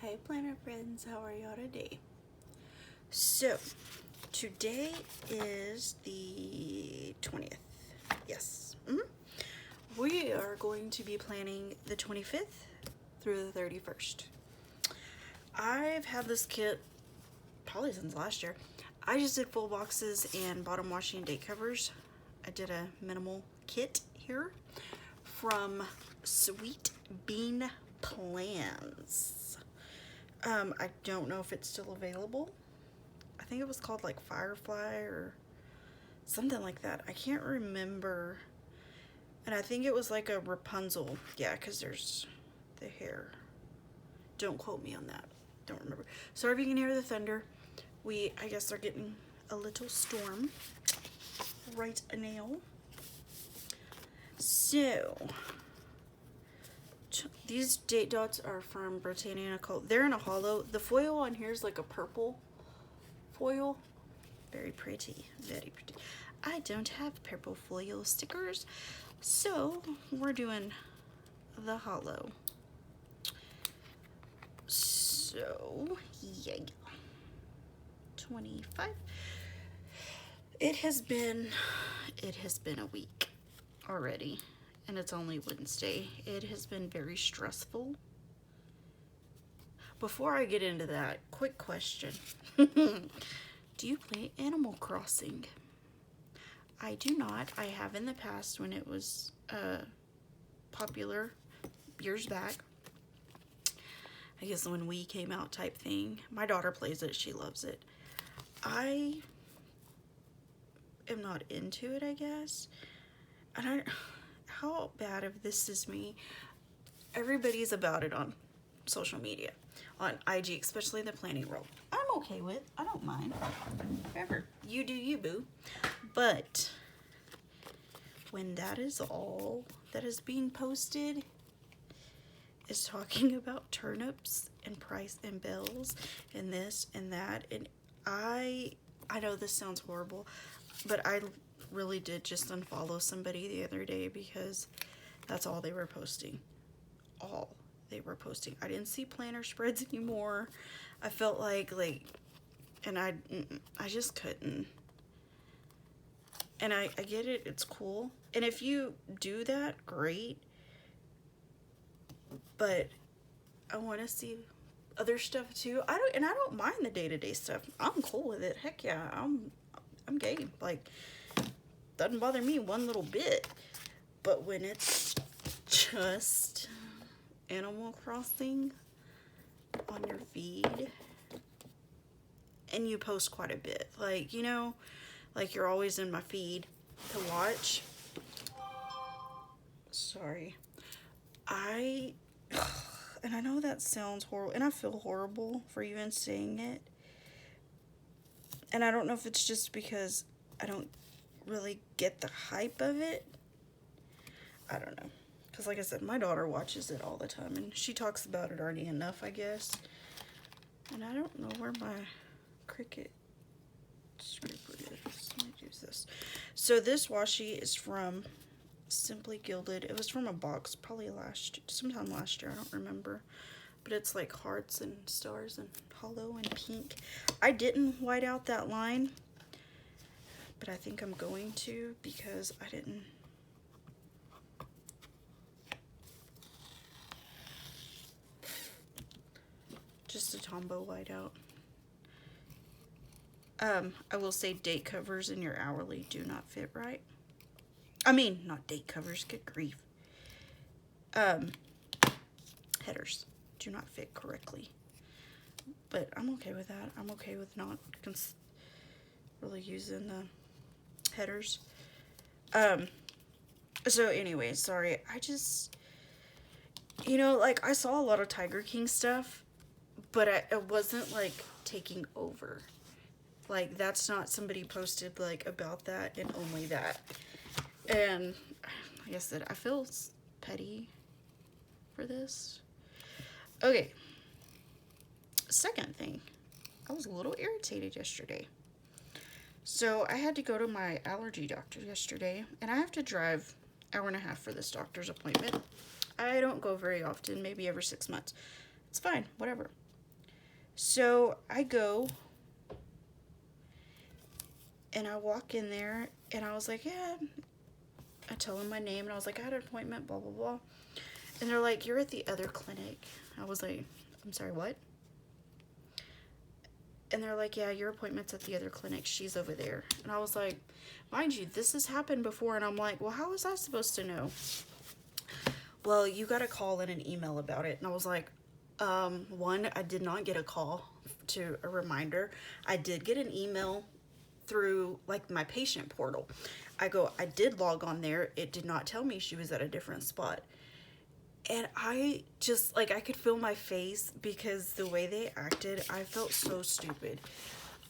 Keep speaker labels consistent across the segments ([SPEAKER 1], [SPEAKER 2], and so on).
[SPEAKER 1] Hey planner friends, how are y'all today? So, today is the 20th. Yes. We are going to be planning the 25th through the 31st. I've had this kit probably since last year. I just did full boxes and bottom washing and date covers. I did a minimal kit here from Sweet Bean Plans. I don't know if it's still available. I think it was called like Firefly or something like that. I can't remember. And I think it was like a Rapunzel. Yeah, because there's the hair. Don't quote me on that. Don't remember. Sorry if you can hear the thunder. I guess, are getting a little storm right now. So, these date dots are from Britannia Nicole. They're in a hollow. The foil on here is like a purple foil. Very pretty. Very pretty. I don't have purple foil stickers, so we're doing the hollow. So, yeah. 25. It has been a week already. And it's only Wednesday. It has been very stressful. Before I get into that, quick question. Do you play Animal Crossing? I do not. I have in the past when it was popular years back. I guess when Wii came out type thing. My daughter plays it. She loves it. I am not into it, I guess. And how bad if this is me? Everybody's about it on social media, on IG, especially the planning world. I'm okay with. I don't mind. Whatever. You do you, boo. But when that is all that is being posted, is talking about turnips and price and bills and this and that, and I know this sounds horrible, but I really did just unfollow somebody the other day because that's all they were posting. All they were posting. I didn't see planner spreads anymore. I felt like and I just couldn't. And I get it, it's cool. And if you do that, great. But I want to see other stuff too. I don't mind the day-to-day stuff. I'm cool with it. Heck yeah, I'm game. Like, doesn't bother me one little bit. But when it's just Animal Crossing on your feed, and you post quite a bit, like, you know, like you're always in my feed to watch. Sorry. And I know that sounds horrible, and I feel horrible for even saying it. And I don't know if it's just because I don't really get the hype of it. I don't know. Because like I said, my daughter watches it all the time, and she talks about it already enough, I guess. And I don't know where my Cricut scraper is. Let me use this. So this washi is from Simply Gilded. It was from a box probably sometime last year. I don't remember. But it's like hearts and stars and hollow and pink. I didn't white out that line, but I think I'm going to because I didn't. Just a Tombow whiteout. I will say date covers in your hourly do not fit right. I mean, not date covers, good grief. Headers do not fit correctly. But I'm okay with that. I'm okay with not really using the headers. So anyway, sorry. I just, you know, like I saw a lot of Tiger King stuff, but it wasn't like taking over. Like that's not somebody posted like about that and only that. And like I said, I feel petty for this. Okay. Second thing, I was a little irritated yesterday. So I had to go to my allergy doctor yesterday, and I have to drive an hour and a half for this doctor's appointment. I don't go very often, maybe every 6 months. It's fine, whatever. So I go and I walk in there and I was like, yeah, I tell them my name and I was like, I had an appointment, blah, blah, blah. And they're like, you're at the other clinic. I was like, I'm sorry, what? And they're like, yeah, your appointment's at the other clinic. She's over there. And I was like, mind you, this has happened before. And I'm like, well, how was I supposed to know? Well, you got a call and an email about it. And I was like, one, I did not get a call to a reminder. I did get an email through like my patient portal. I did log on there. It did not tell me she was at a different spot. And I just, like, I could feel my face because the way they acted, I felt so stupid.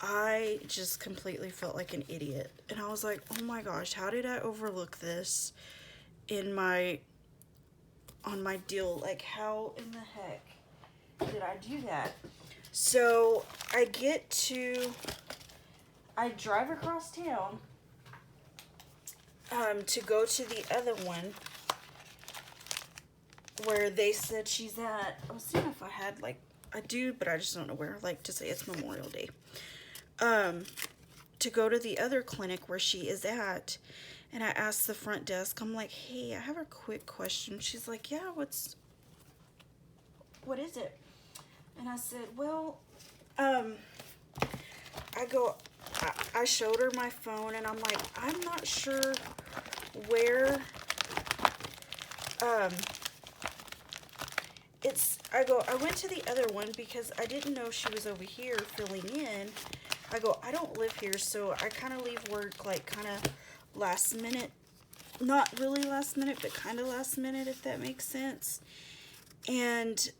[SPEAKER 1] I just completely felt like an idiot. And I was like, oh my gosh, how did I overlook this on my deal? Like, how in the heck did I do that? So I drive across town to go to the other one where they said she's at. I was seeing if I had, like, I do, but I just don't know where, like, to say it's Memorial Day. To go to the other clinic where she is at, and I asked the front desk, I'm like, hey, I have a quick question. She's like, yeah, what is it? And I said, well, I showed her my phone, and I'm like, I'm not sure where, I went to the other one because I didn't know she was over here filling in. I don't live here, so I kind of leave work, like, kind of last minute. Not really last minute, but kind of last minute, if that makes sense. And,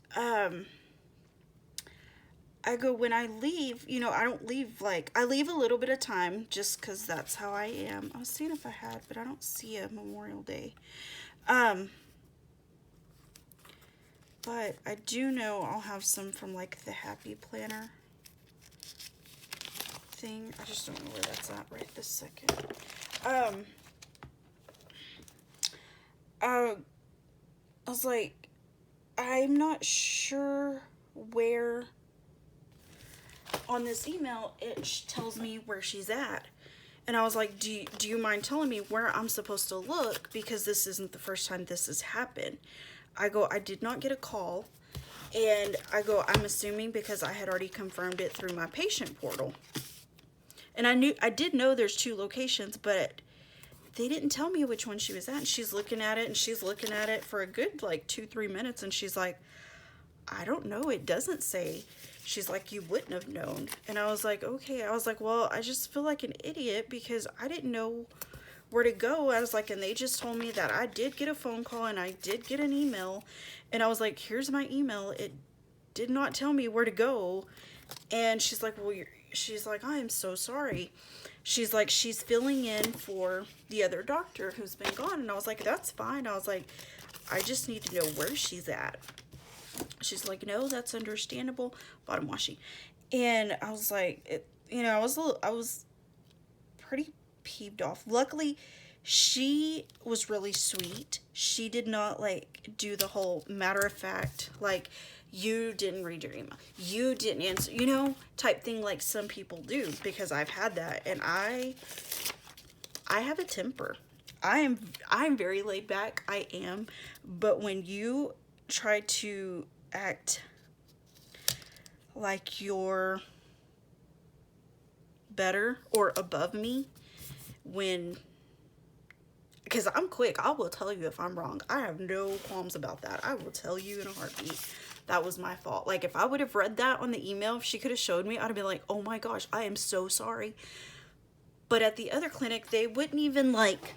[SPEAKER 1] when I leave, you know, I don't leave, like, I leave a little bit of time just because that's how I am. I was seeing if I had, but I don't see a Memorial Day. But I do know I'll have some from, like, the Happy Planner thing. I just don't know where that's at right this second. I was like, I'm not sure where on this email it tells me where she's at. And I was like, do you mind telling me where I'm supposed to look? Because this isn't the first time this has happened. I did not get a call. And I'm assuming because I had already confirmed it through my patient portal. And I did know there's 2 locations, but they didn't tell me which one she was at. And she's looking at it, and she's looking at it for a good, like, 2-3 minutes. And she's like, I don't know. It doesn't say. She's like, you wouldn't have known. And I was like, okay. I was like, well, I just feel like an idiot because I didn't know where to go. I was like, and they just told me that I did get a phone call and I did get an email. And I was like, here's my email. It did not tell me where to go. And she's like, well, she's like, I am so sorry. She's like, she's filling in for the other doctor who's been gone. And I was like, that's fine. I was like, I just need to know where she's at. She's like, no, that's understandable. Bottom washi. And I was like, I was pretty peeved off. Luckily, she was really sweet. She did not, like, do the whole matter of fact, like, you didn't read your email, you didn't answer, you know, type thing like some people do, because I've had that, and I have a temper. I'm very laid back, I am, but when you try to act like you're better or above me, because I'm quick, I will tell you if I'm wrong. I have no qualms about that. I will tell you in a heartbeat. That was my fault. Like, if I would have read that on the email, if she could have showed me, I'd have been like, oh my gosh, I am so sorry. But at the other clinic, they wouldn't even, like,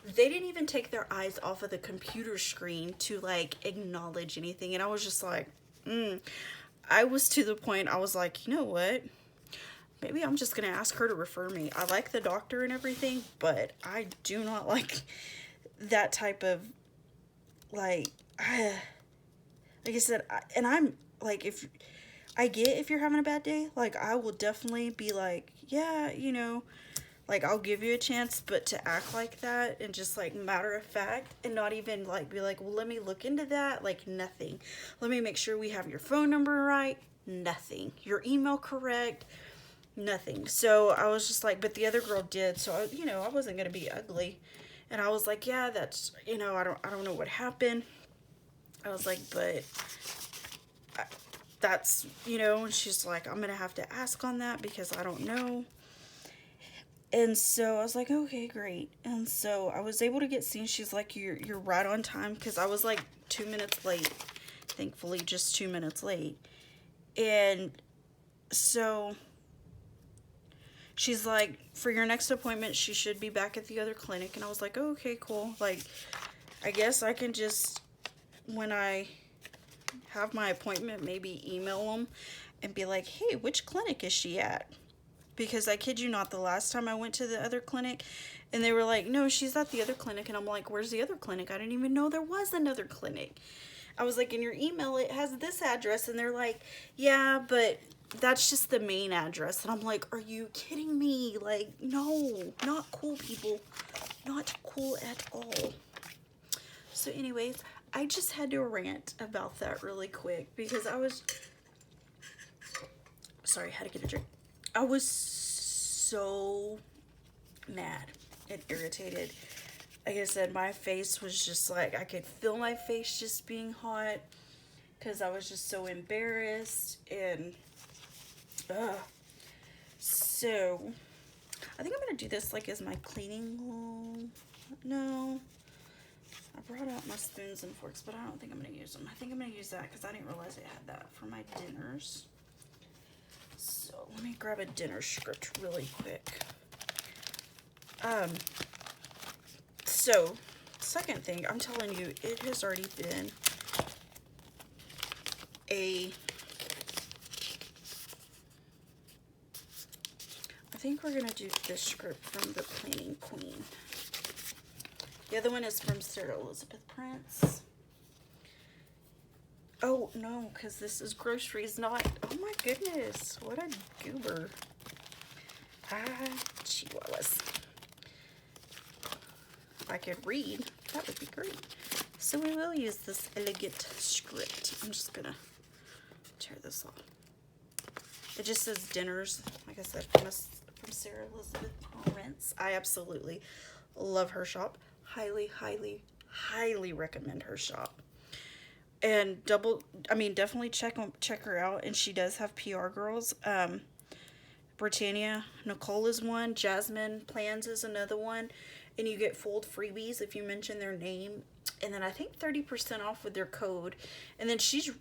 [SPEAKER 1] they didn't even take their eyes off of the computer screen to, like, acknowledge anything. And I was just like, I was to the point, I was like, you know what? Maybe I'm just going to ask her to refer me. I like the doctor and everything, but I do not like that type of, like I said, and I'm, like, if you're having a bad day, like, I will definitely be like, yeah, you know, Like, I'll give you a chance, but to act like that and just like matter of fact and not even like be like, well, let me look into that. Like, nothing. Let me make sure we have your phone number right. Nothing. Your email correct. Nothing. So I was just like, but the other girl did. So I wasn't going to be ugly. And I was like, yeah, that's, I don't know what happened. I was like, but that's, and she's like, I'm going to have to ask on that because I don't know. And so I was like, okay, great. And so I was able to get seen. She's like, you're right on time, because I was like 2 minutes late. Thankfully, just 2 minutes late. And so she's like, for your next appointment, she should be back at the other clinic. And I was like, oh, okay, cool. Like, I guess I can just, when I have my appointment, maybe email them and be like, hey, which clinic is she at? Because I kid you not, the last time I went to the other clinic, and they were like, no, she's at the other clinic. And I'm like, where's the other clinic? I didn't even know there was another clinic. I was like, in your email, it has this address. And they're like, yeah, but that's just the main address. And I'm like, are you kidding me? Like, no, not cool, people. Not cool at all. So anyways, I just had to rant about that really quick because I was, sorry, I had to get a drink. I was so mad and irritated. Like I said, my face was just like, I could feel my face just being hot because I was just so embarrassed. And so I think I'm gonna do this like as my cleaning. No, I brought out my spoons and forks, but I don't think I'm gonna use them. I think I'm gonna use that because I didn't realize it had that for my dinners. So let me grab a dinner script really quick. So second thing, I'm telling you, it has already been I think we're gonna do this script from the Cleaning Queen. The other one is from Sarah Elizabeth Prince. Oh, no, because this is groceries, not... Oh, my goodness. What a goober. Chihuahuas. If I could read, that would be great. So we will use this elegant script. I'm just going to tear this off. It just says dinners, like I said, from Sarah Elizabeth Prince. I absolutely love her shop. Highly, highly, highly recommend her shop. And definitely check her out. And she does have PR girls. Britannia Nicole is one. Jasmine Plans is another one. And you get full freebies if you mention their name. And then I think 30% off with their code. And then she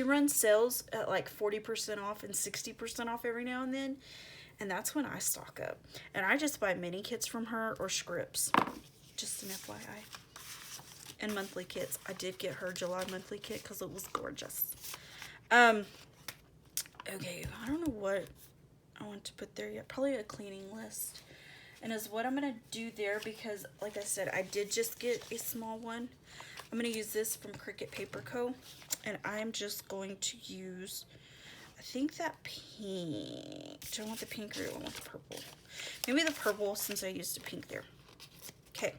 [SPEAKER 1] runs sales at like 40% off and 60% off every now and then. And that's when I stock up. And I just buy mini kits from her or scripts. Just an FYI. And monthly kits. I did get her July monthly kit because it was gorgeous. Okay, I don't know what I want to put there yet. Probably a cleaning list. And is what I'm going to do there because, like I said, I did just get a small one. I'm going to use this from Cricut Paper Co. And I'm just going to use, I think that pink. Do I want the pink or do I want the purple? Maybe the purple since I used a pink there. Okay,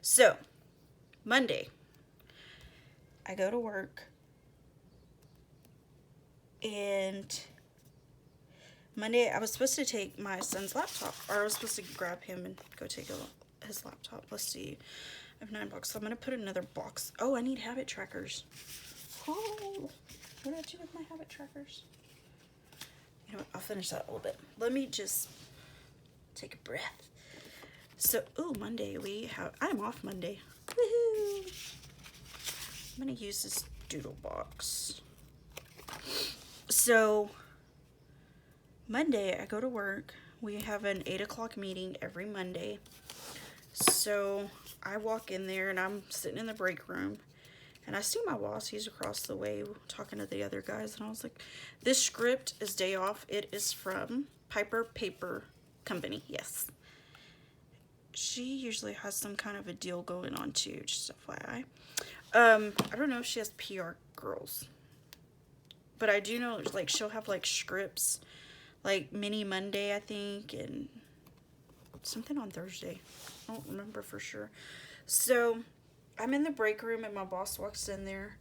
[SPEAKER 1] so Monday, I go to work, and Monday I was supposed to take my son's laptop, or I was supposed to grab him and go take his laptop. Let's see, I have 9 bucks, so I'm going to put another box. Oh, I need habit trackers. Oh, what did I do with my habit trackers? You know what, I'll finish that a little bit. Let me just take a breath. So, Monday I'm off Monday. Woohoo! I'm going to use this doodle box. So, Monday, I go to work. We have an 8 o'clock meeting every Monday. So, I walk in there, and I'm sitting in the break room. And I see my boss. He's across the way talking to the other guys. And I was like, this script is day off. It is from Piper Paper Company. Yes. She usually has some kind of a deal going on too, just FYI. I don't know if she has PR girls, but I do know like she'll have like scripts like mini Monday, I think, and something on Thursday. I don't remember for sure. So I'm in the break room and my boss walks in there,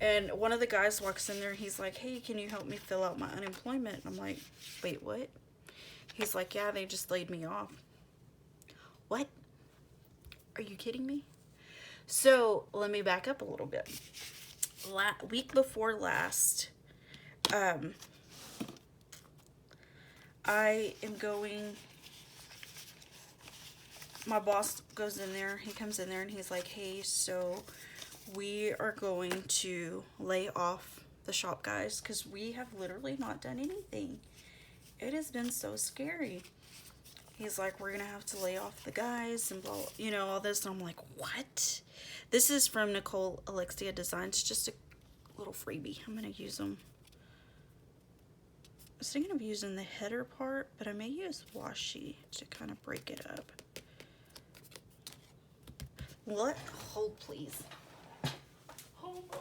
[SPEAKER 1] and one of the guys walks in there and he's like, hey, can you help me fill out my unemployment? And I'm like, wait, what? He's like, yeah, they just laid me off. What? Are you kidding me? So let me back up a little bit. Week before last, I am going, my boss goes in there, he comes in there and he's like, hey, so we are going to lay off the shop guys because we have literally not done anything. It has been so scary. He's like, we're going to have to lay off the guys and blah, you know, all this. And I'm like, what? This is from Nicole Alexia Designs. Just a little freebie. I'm going to use them. I was thinking of using the header part, but I may use washi to kind of break it up. What? Hold, please. Hold on.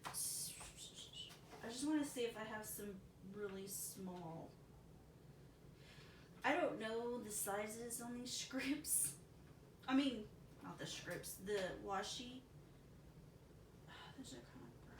[SPEAKER 1] I just want to see if I have some really small. I don't know the sizes on these scripts. I mean, not the scripts, the washi. Those are kind of bright.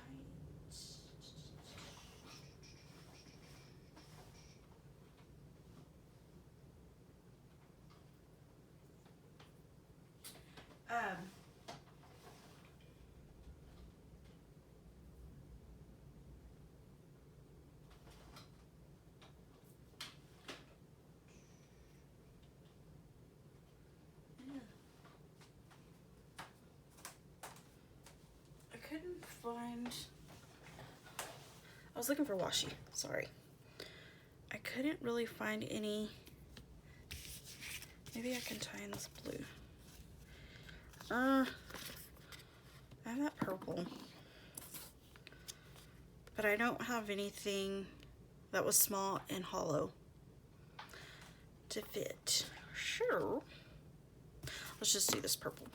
[SPEAKER 1] Couldn't find. I was looking for washi. Sorry. I couldn't really find any. Maybe I can tie in this blue. I have that purple, but I don't have anything that was small and hollow to fit. Sure. Let's just do this purple.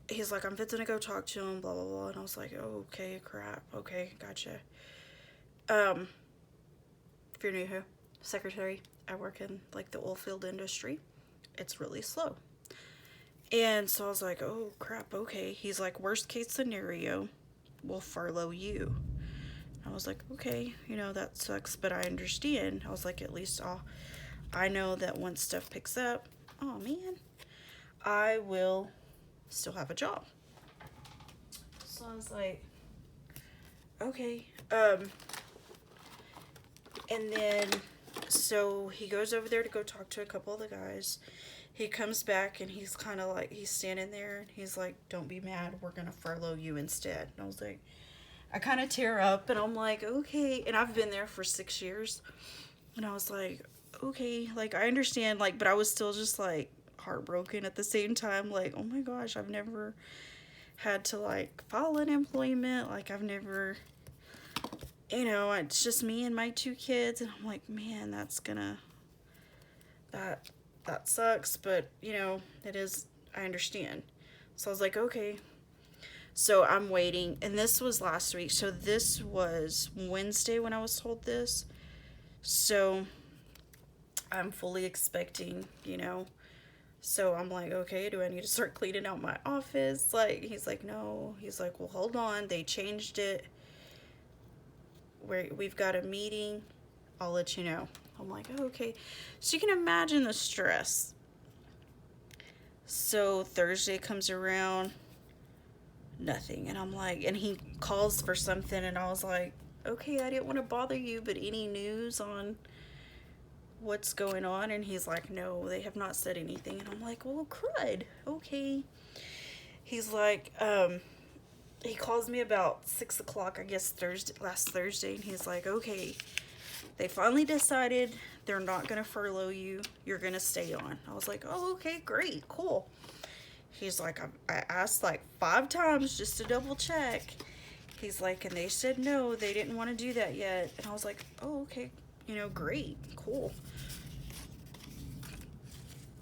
[SPEAKER 1] He's like, I'm fit to go talk to him, blah, blah, blah. And I was like, oh, okay, crap. Okay, gotcha. If you're new here, secretary, I work in, like, the oil field industry. It's really slow. And so I was like, oh, crap, okay. He's like, worst case scenario, we'll furlough you. I was like, okay, you know, that sucks, but I understand. I was like, at least I know that once stuff picks up, oh, man, I will still have a job. So I was like, okay. And then so he goes over there to go talk to a couple of the guys. He comes back and he's kind of like, he's standing there and he's like, don't be mad, we're gonna furlough you instead. And I was like, I kind of tear up and I'm like, okay. And I've been there for 6 years and I was like, okay, like I understand, like, but I was still just like heartbroken at the same time, like, oh my gosh, I've never had to like file unemployment, like I've never, you know, it's just me and my 2 kids, and I'm like, man, that's gonna, that sucks, but you know, it is, I understand. So I was like, okay. So I'm waiting, and this was last week, so this was Wednesday when I was told this. So I'm fully expecting, you know. So I'm like, okay, do I need to start cleaning out my office? Like, he's like, no. He's like, well, hold on. They changed it. We've got a meeting. I'll let you know. I'm like, oh, okay. So you can imagine the stress. So Thursday comes around, nothing. And I'm like, and he calls for something. And I was like, okay, I didn't want to bother you, but any news on what's going on? And he's like, no, they have not said anything. And I'm like, well, crud, okay. He's like, he calls me about 6 o'clock, I guess last Thursday, and he's like, okay, they finally decided they're not gonna furlough you, you're gonna stay on. I was like, oh, okay, great, cool. He's like, I asked like 5 times just to double check. He's like, and they said no, they didn't want to do that yet. And I was like, oh, okay, you know, great, cool.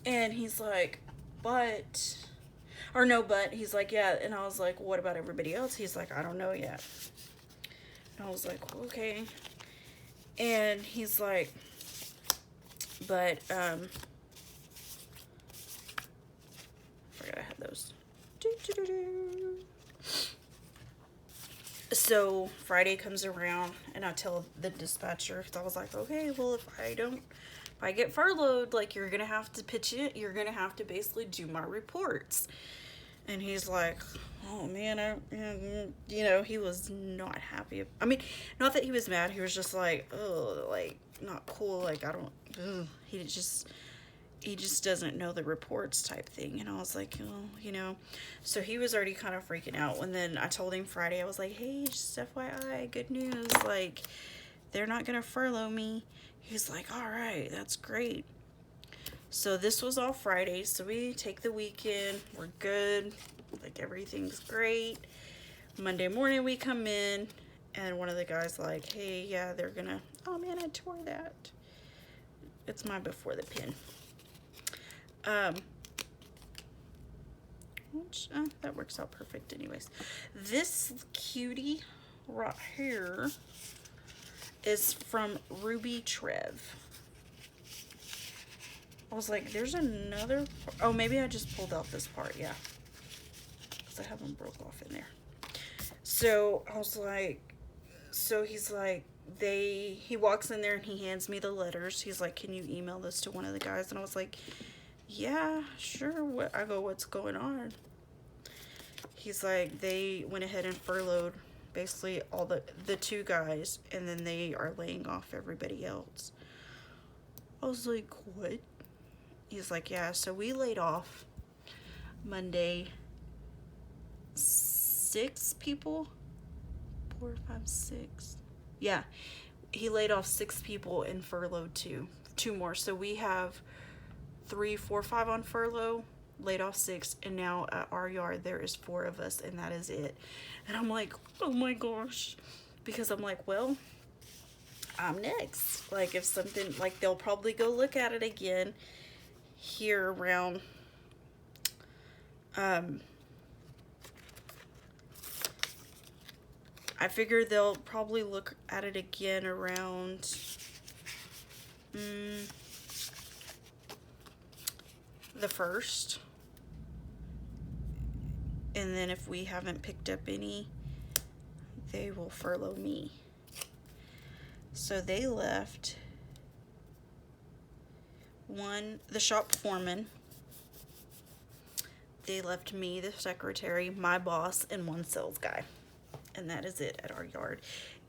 [SPEAKER 1] And he's like, but he's like, yeah. And I was like, what about everybody else? He's like, I don't know yet. And I was like, okay. And he's like, but, forgot I had those. So Friday comes around and I tell the dispatcher, because I was like, okay, well, if I get furloughed, like, you're gonna have to pitch it, you're gonna have to basically do my reports. And he's like, oh man, you know, he was not happy. I mean, not that he was mad, he was just like, oh, like, not cool, like, I don't, ugh. He just doesn't know the reports type thing. And I was like, oh, you know. So he was already kind of freaking out. And then I told him Friday, I was like, hey, just FYI, good news. Like, they're not going to furlough me. He's like, all right, that's great. So this was all Friday. So we take the weekend. We're good. Like, everything's great. Monday morning we come in. And one of the guys like, hey, yeah, they're going to, oh, man, I tore that. It's my before the pin. Which, that works out perfect anyways. This cutie right here is from Ruby Trev. I was like, there's another, oh, maybe I just pulled out this part, yeah. Because I have them broke off in there. So I was like, so he's like, he walks in there and he hands me the letters. He's like, can you email this to one of the guys? And I was like, yeah, sure. I go, what's going on? He's like, they went ahead and furloughed basically all the two guys, and then they are laying off everybody else. I was like, what? He's like, yeah, so we laid off Monday 6 people. 4, 5, 6. Yeah, he laid off 6 people and furloughed 2 more. So we have 3, 4, 5 on furlough, laid off 6, and now at our yard there is 4 of us, and that is it. And I'm like, oh my gosh, because I'm like, well, I'm next. Like, if something, like, they'll probably go look at it again here around I figure they'll probably look at it again around the 1st. And then if we haven't picked up any, they will furlough me. So they left the shop foreman. They left me, the secretary, my boss, and 1 sales guy. And that is it at our yard.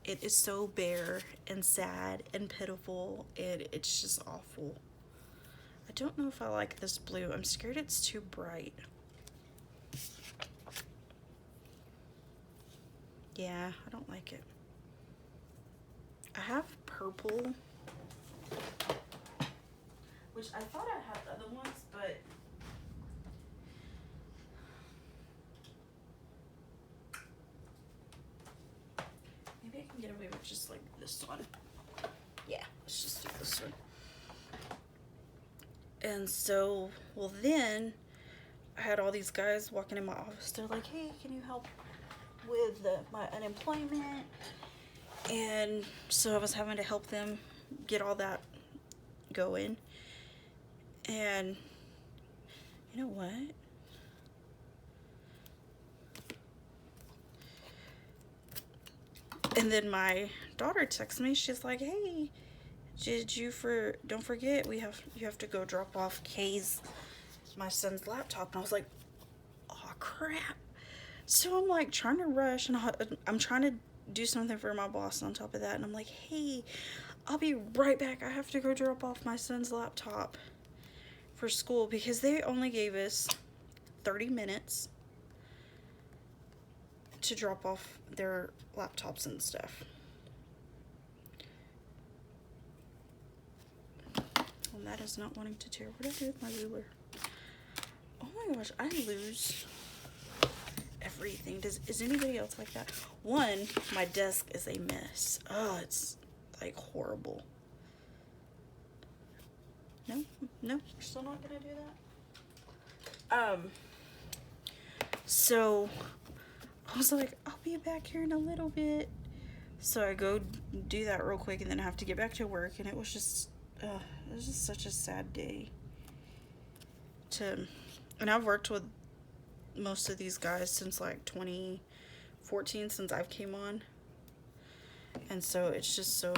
[SPEAKER 1] It is so bare and sad and pitiful, and it's just awful. I don't know if I like this blue. I'm scared it's too bright. Yeah, I don't like it. I have purple, which I thought I had other ones, but maybe I can get away with just like this one. Yeah, let's just do this one. And so, well, then I had all these guys walking in my office. They're like, hey, can you help with my unemployment? And so I was having to help them get all that going. And you know what? And then my daughter texts me. She's like, hey, don't forget, you have to go drop off my son's laptop. And I was like, oh crap. So I'm like trying to rush, and I'm trying to do something for my boss on top of that. And I'm like, hey, I'll be right back. I have to go drop off my son's laptop for school, because they only gave us 30 minutes to drop off their laptops and stuff. And that is not wanting to tear. What did I do with my ruler? Oh my gosh, I lose everything. Is anybody else like that? One, my desk is a mess. Oh, it's like horrible. No, we're still not gonna do that. So I was like, I'll be back here in a little bit. So I go do that real quick and then I have to get back to work, and it was just such a sad day. And I've worked with most of these guys since like 2014, since I've came on. And so it's just so,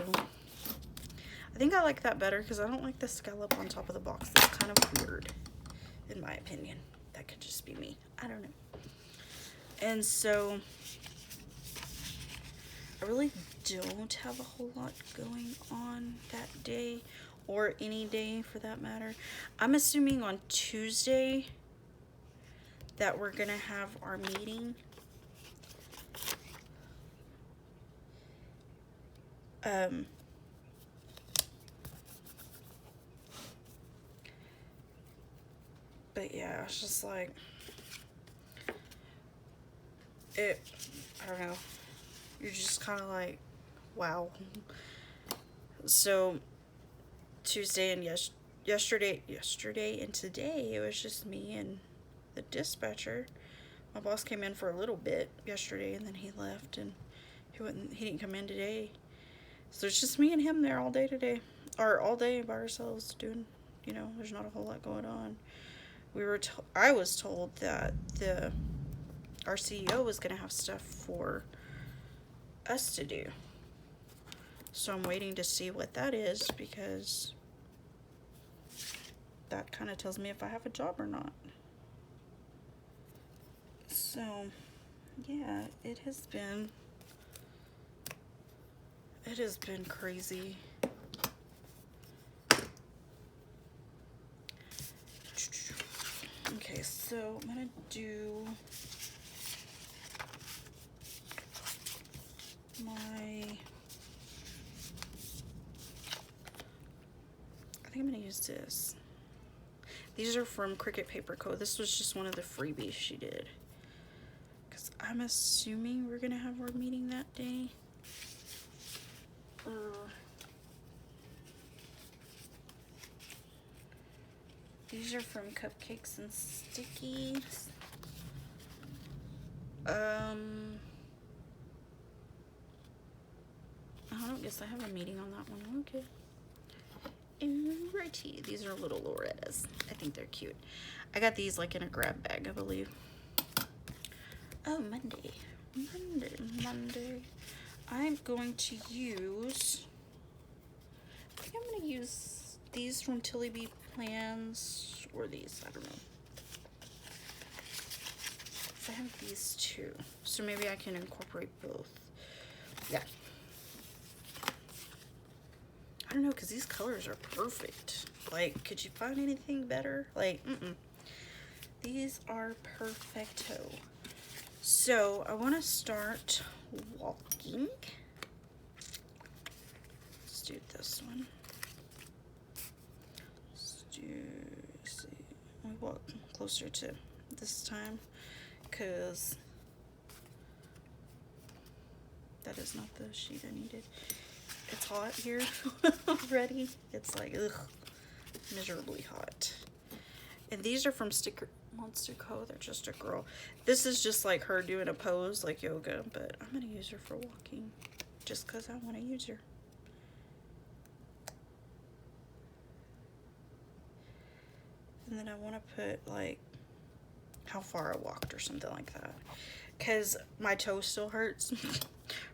[SPEAKER 1] I think I like that better because I don't like the scallop on top of the box. That's kind of weird, in my opinion. That could just be me. I don't know. And so I really don't have a whole lot going on that day, or any day for that matter. I'm assuming on Tuesday that we're gonna have our meeting. But yeah, it's just like, I don't know. You're just kind of like, wow. So Tuesday and yesterday and today, it was just me and the dispatcher. My boss came in for a little bit yesterday, and then he left, and he didn't come in today. So it's just me and him there all day today, or all day by ourselves doing, there's not a whole lot going on. I was told that our CEO was gonna have stuff for us to do. So I'm waiting to see what that is, because that kind of tells me if I have a job or not. So yeah, it has been crazy. Okay, so I'm gonna do I think I'm gonna use this. These are from Cricut Paper Co. This was just one of the freebies she did, because I'm assuming we're gonna have our meeting that day. These are from Cupcakes and Stickies. I don't guess I have a meeting on that one. Okay. Alrighty. These are little Lorettas. I think they're cute. I got these like in a grab bag, I believe. Oh, Monday. I'm going to use, I think I'm going to use these from Tilly B Plans, or these, I don't know. I have these two, so maybe I can incorporate both. Yeah. I don't know, because these colors are perfect. Like, could you find anything better? Like, These are perfecto. So, I want to start walking. Let's do this one. Let's see. We walk closer to this time, because that is not the sheet I needed. It's hot here already. It's like, ugh, miserably hot. And these are from Monster Co. They're just a girl. This is just like her doing a pose like yoga, but I'm gonna use her for walking just because I want to use her. And then I want to put like how far I walked or something like that, because my toe still hurts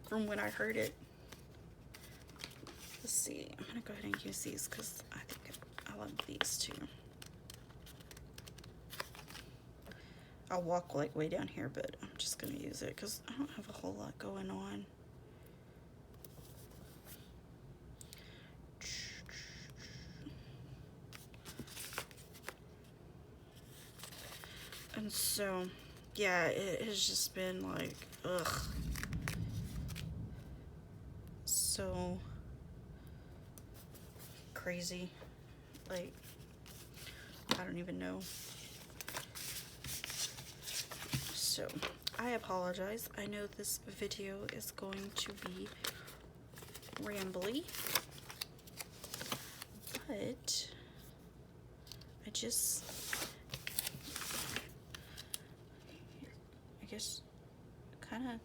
[SPEAKER 1] from when I heard it. Let's see, I'm gonna go ahead and use these because I think I love these too. I'll walk like way down here, but I'm just gonna use it because I don't have a whole lot going on. And so, yeah, it has just been like, ugh. So crazy. Like, I don't even know. So, I apologize. I know this video is going to be rambly, but I guess kind of,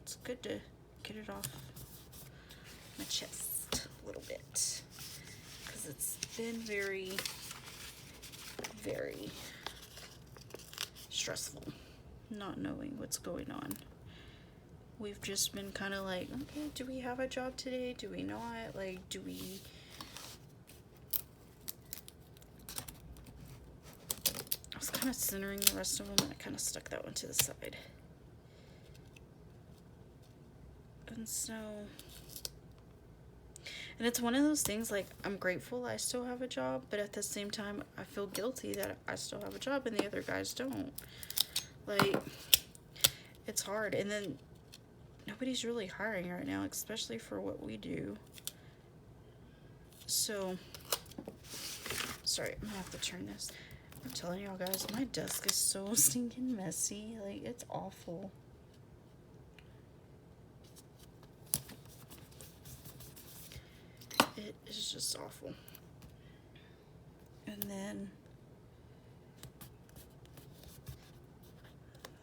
[SPEAKER 1] it's good to get it off my chest a little bit because it's been very, very stressful not knowing what's going on. We've just been kind of like, okay, do we have a job today? Do we not? Like, do we... I was kind of centering the rest of them, and I kind of stuck that one to the side. And so... And it's one of those things, like, I'm grateful I still have a job, but at the same time, I feel guilty that I still have a job and the other guys don't. Like, it's hard. And then nobody's really hiring right now, especially for what we do. So, sorry, I'm gonna have to turn this. I'm telling y'all guys, my desk is so stinking messy. Like, it's awful. It is just awful. And then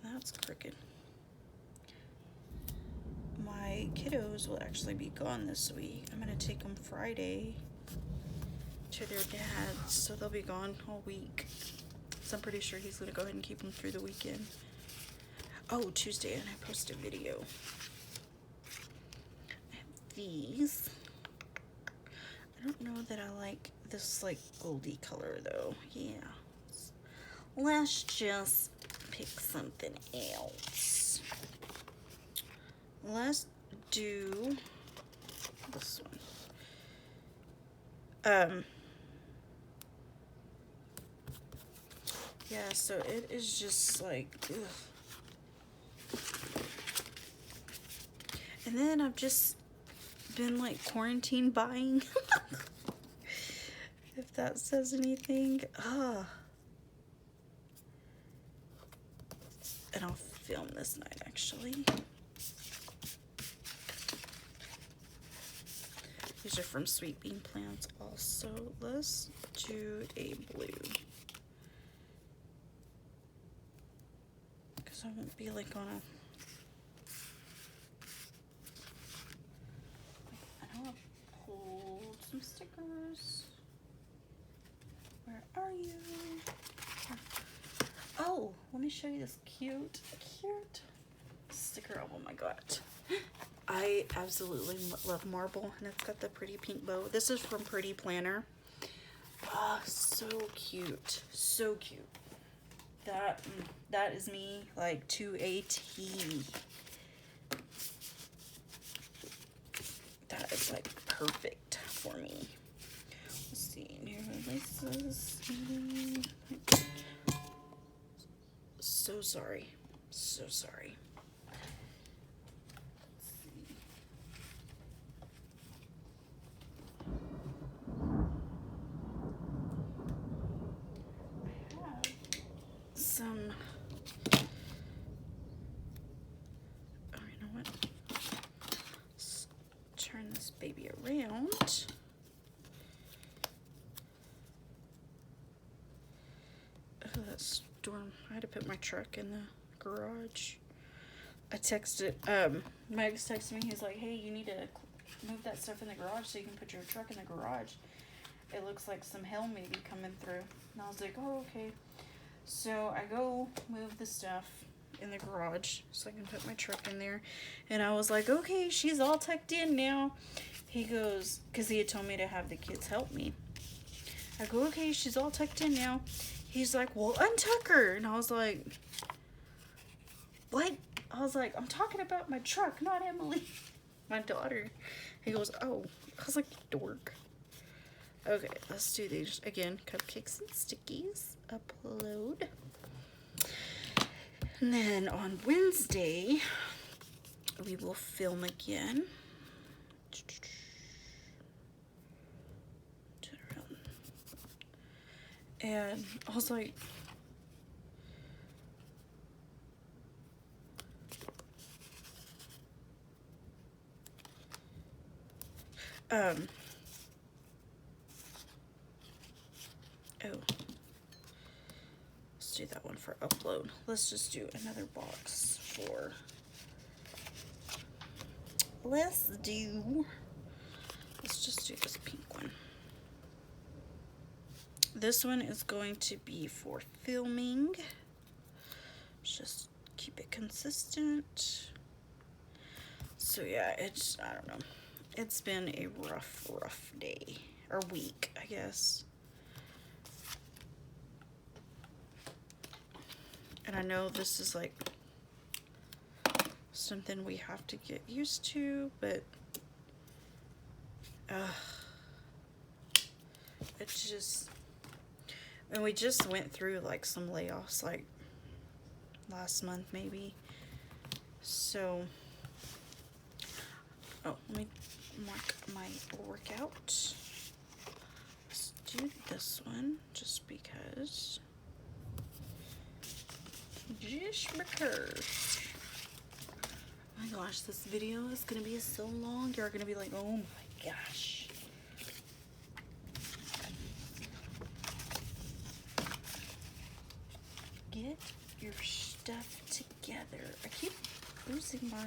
[SPEAKER 1] that's crooked. My kiddos will actually be gone this week. I'm gonna take them Friday to their dad's, so they'll be gone all week. So I'm pretty sure he's gonna go ahead and keep them through the weekend. Oh, Tuesday, and I posted a video. I have these. I don't know that I like this like goldy color though. Yeah. Let's just pick something else. Let's do this one. Yeah, so it is just like, ugh. And then I've just been like quarantine buying. If that says anything. And I'll film this night actually. These are from Sweet Bean Plants also. Let's do a blue. Because I won't be like on a... I know I pulled some stickers. Where are you? Oh, let me show you this cute sticker album I got. I absolutely love marble, and it's got the pretty pink bow. This is from Pretty Planner. Oh, so cute. So cute. That is me, like, to a T. That is, like, perfect for me. Let's see. New releases. So sorry. So sorry. Some, oh, you know what? Let's turn this baby around. Oh, that storm. I had to put my truck in the garage. I texted, my ex texted me. He's like, hey, you need to move that stuff in the garage so you can put your truck in the garage. It looks like some hail may be coming through. And I was like, oh, okay. So I go move the stuff in the garage so I can put my truck in there. And I was like, okay, she's all tucked in now. He goes, because he had told me to have the kids help me. I go, okay, she's all tucked in now. He's like, well, untuck her. And I was like, what? I was like, I'm talking about my truck, not Emily, my daughter. He goes, oh. I was like, dork. Okay, let's do these again. Cupcakes and stickies. Upload. And then on Wednesday, we will film again. Turn around. And I was like, oh. Let's do that one for upload. Let's just do another box for, let's do just do this pink one. This one is going to be for filming. Just keep it consistent. So yeah, it's, I don't know. It's been a rough day. Or week, I guess. And I know this is like something we have to get used to, but it's just, and we just went through like some layoffs like last month maybe. So, oh, let me mark my workout. Let's do this one just because. Just because. Oh my gosh, this video is gonna be so long. You're gonna be like, oh my gosh. Get your stuff together. I keep losing my.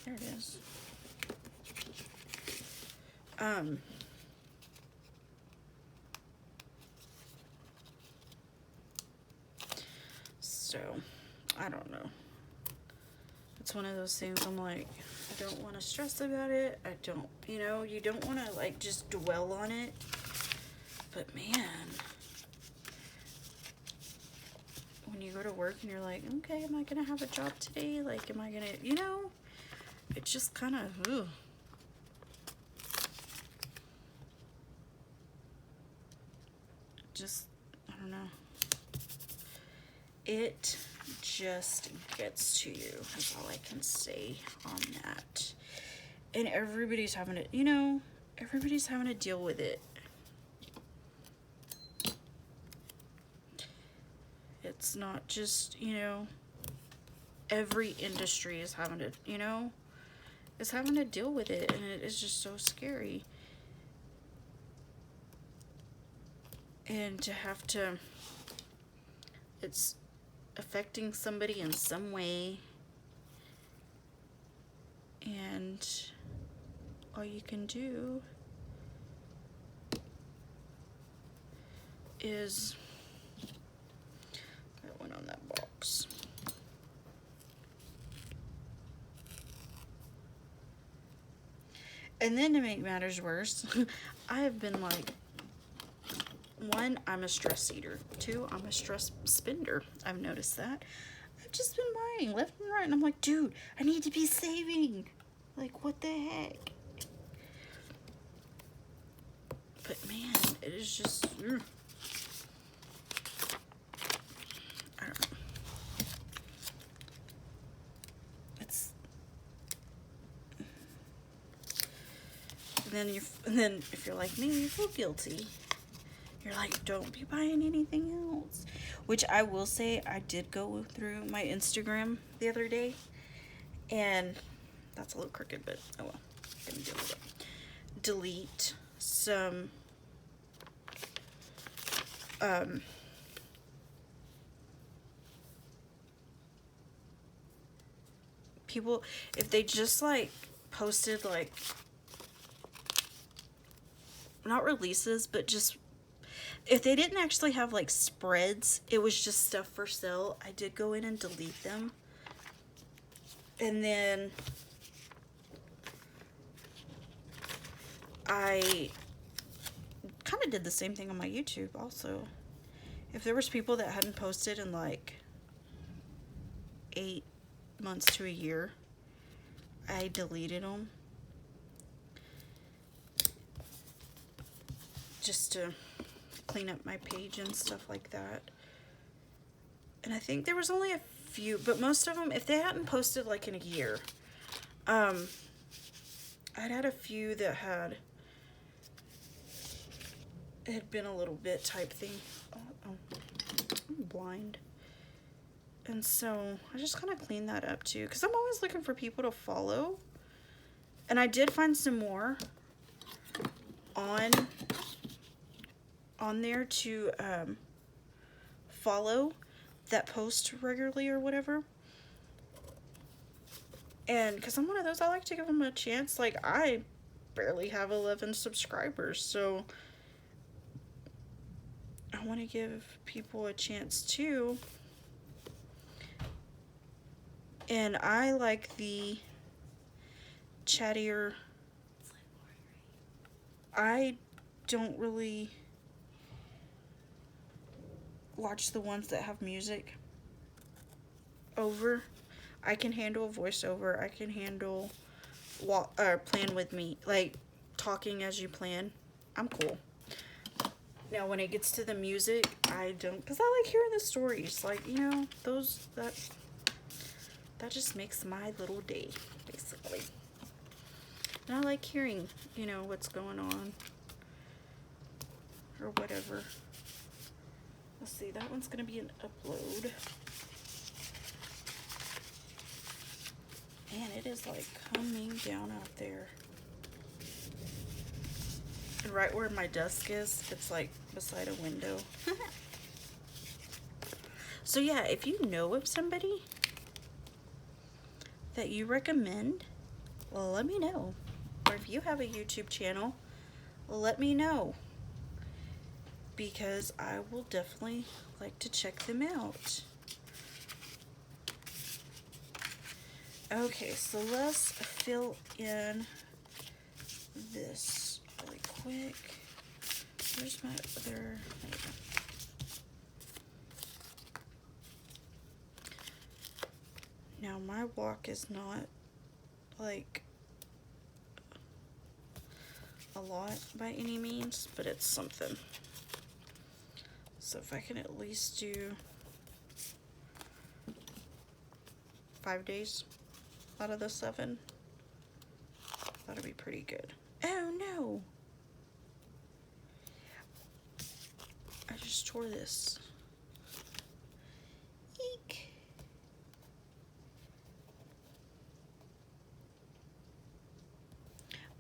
[SPEAKER 1] There it is. So, I don't know. It's one of those things I'm like, I don't want to stress about it. I don't, you know, you don't want to like just dwell on it. But man, when you go to work and you're like, okay, am I going to have a job today? Like, am I going to, you know, it's just kind of, ooh. Just, I don't know. It just gets to you, is all I can say on that. And everybody's having to, you know, everybody's having to deal with it. It's not just, you know, every industry is having to, you know, is having to deal with it, and it is just so scary. And to have to, it's affecting somebody in some way, and all you can do is that one on that box. And then to make matters worse, I have been like, one, I'm a stress eater. Two, I'm a stress spender. I've noticed that. I've just been buying left and right. And I'm like, dude, I need to be saving. Like, what the heck? But man, it is just, I don't know. It's, and then if you're like me, you feel guilty. You're like, don't be buying anything else. Which I will say, I did go through my Instagram the other day. And that's a little crooked, but oh well. I'm gonna deal with it. Delete some people, if they just like posted like, not releases, but just, if they didn't actually have like spreads, it was just stuff for sale, I did go in and delete them. And then I kind of did the same thing on my YouTube also. If there was people that hadn't posted in like 8 months to a year, I deleted them. Just to clean up my page and stuff like that. And I think there was only a few, but most of them, if they hadn't posted like in a year, I'd had a few that had been a little bit type thing. Oh, I'm blind. And so I just kind of cleaned that up too, because I'm always looking for people to follow. And I did find some more on there to follow that post regularly or whatever. And because I'm one of those, I like to give them a chance. Like, I barely have 11 subscribers, so I want to give people a chance too. And I like the chattier. I don't really watch the ones that have music over. I can handle voiceover. I can handle plan with me, like talking as you plan. I'm cool. Now when it gets to the music, I don't, because I like hearing the stories. Like, you know, those that just makes my little day, basically. And I like hearing, you know, what's going on or whatever. Let's see, that one's gonna be an upload. Man, it is like coming down out there. And right where my desk is, it's like beside a window. So yeah, if you know of somebody that you recommend, well, let me know. Or if you have a YouTube channel, let me know. Because I will definitely like to check them out. Okay, so let's fill in this really quick. Where's my other, there we go. Now my walk is not like a lot by any means, but it's something. So if I can at least do 5 days out of the 7, that'll be pretty good. Oh no! I just tore this. Eek.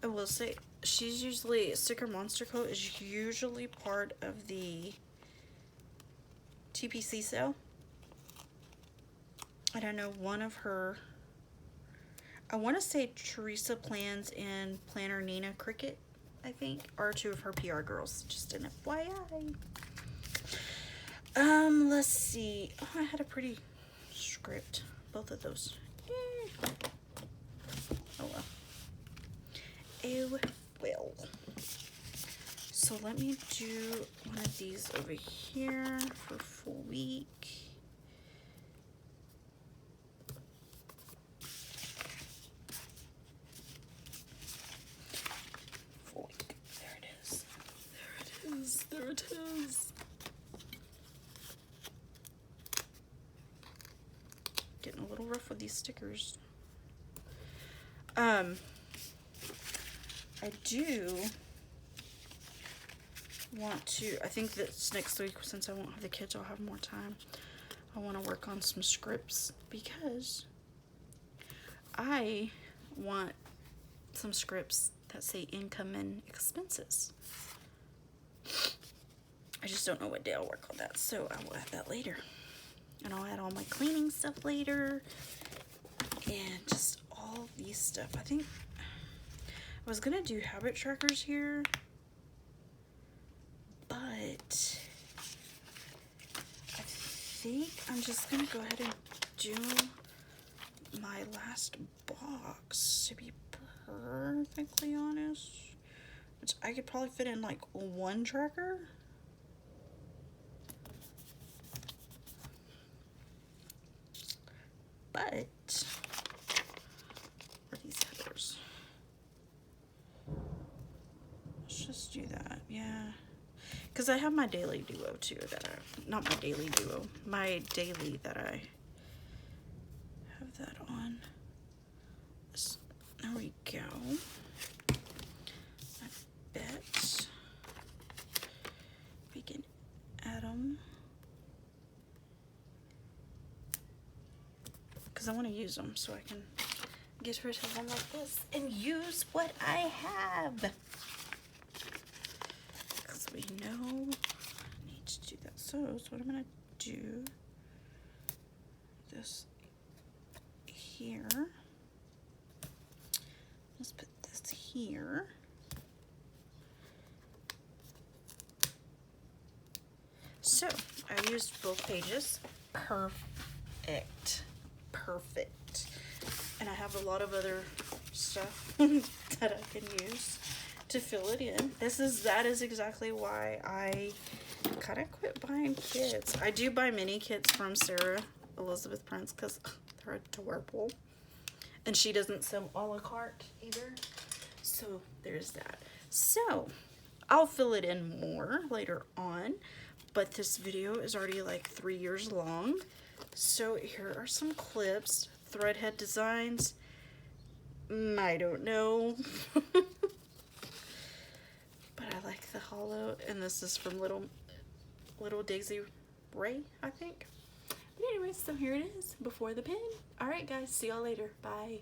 [SPEAKER 1] I will say, she's usually, Sticker Monster Coat is usually part of the TPC sale. And I know one of her, I want to say Teresa Plans and Planner Nina Cricket, I think, are 2 of her PR girls. Just an FYI. Let's see. Oh, I had a pretty script. Both of those. Eh. Oh well. Oh well. So let me do one of these over here for full week. Full week. There it is. There it is. There it is. Getting a little rough with these stickers. I do want to, I think that's next week, since I won't have the kids, I'll have more time. I want to work on some scripts because I want some scripts that say income and expenses. I just don't know what day I'll work on that, so I will add that later. And I'll add all my cleaning stuff later and just all these stuff. I think I was gonna do habit trackers here, but I think I'm just gonna go ahead and do my last box, to be perfectly honest, which I could probably fit in like 1 tracker. But where are these headers? Let's just do that, yeah. Because I have my daily duo too, that I, not my daily duo, my daily that I have that on. There we go. I bet we can add them. Because I want to use them so I can get rid of them like this and use what I have. Because we know I need to do that. So what I'm going to do, this here. Let's put this here. So I used both pages. Perfect. Perfect. And I have a lot of other stuff that I can use to fill it in. That is exactly why I kind of quit buying kits. I do buy mini kits from Sarah Elizabeth Prince because they're adorable. And she doesn't sell a la carte either. So there's that. So I'll fill it in more later on. But this video is already like 3 years long. So here are some clips. Threadhead designs. I don't know. But I like the hollow. And this is from Little Daisy Ray, I think. But anyway, so here it is before the pin. Alright guys, see y'all later. Bye.